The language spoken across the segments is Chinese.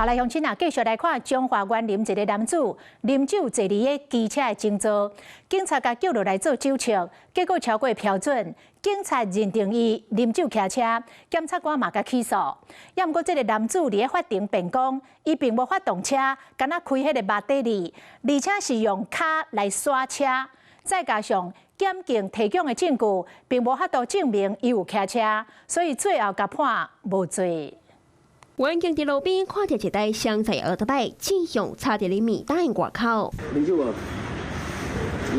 好來，鄉親啊，繼續來看中華園林一個男子啉酒坐佇個機車的前座，警察甲叫落來做酒測，結果超過標準，警察認定伊啉酒騎車，檢察官嘛甲起訴。也毋過，這個男子佇個法庭辯講，伊並無發動車，敢若開迄個馬達里，而且是用骹來剎車，再加上檢警提供的證據，並無法度證明伊有騎車，所以最後甲判無罪。員警佇路邊看到一台雙載奧多擺，正向插佇哩米袋外口。啉酒無？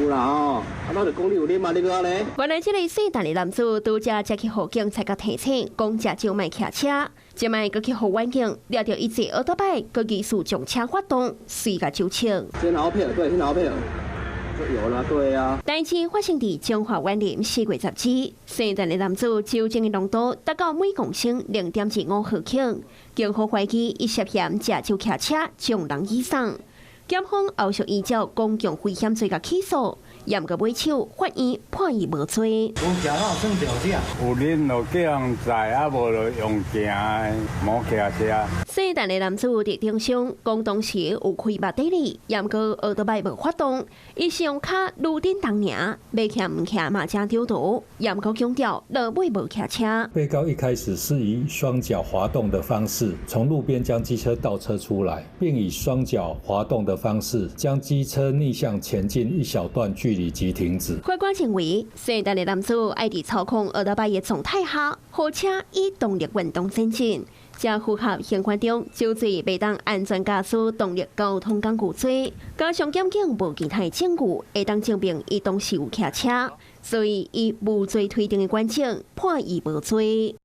有啦吼，我就講你有啉嘛，你個咧？原來這個姓陳的男子拄則接去互警察甲提醒，講食酒莫騎車，即賣閣去互員警掠到伊坐奧多擺，閣疑似將車發動，隨甲酒測。先後配，對，先後配。有啦，對啊。代志發生佇中華園林4月10日，姓陳的男子酒精的濃度達到每公升0.25毫克，警方懷疑伊涉嫌食酒騎車，將人移送。檢方後續依照公共危險罪甲起訴，也毋過尾手法院判伊無罪。有食咯，算着只。有啉就叫人載，啊無就用行的，冇騎車。姓陳的男子佇庭上講當時有開馬達里，也毋過奧多擺無發動，伊是用骹擼頂當爾，要騎毋騎嘛正丟毒，也毋過強調落尾無騎車。被告一開始是以雙腳滑動的方式從路邊將機車倒車出來，並以雙腳滑動的方式將機車逆向前進一小段距離即停止。法官認為，姓陳的男子愛佇操控奧多擺的狀態下，後車以動力運動前進，這符合刑法中酒醉未當安全駕駛動力交通工具罪。加上檢警無其他證據會當證明伊當時有騎車，所以以無罪推定的關鍵判伊無罪。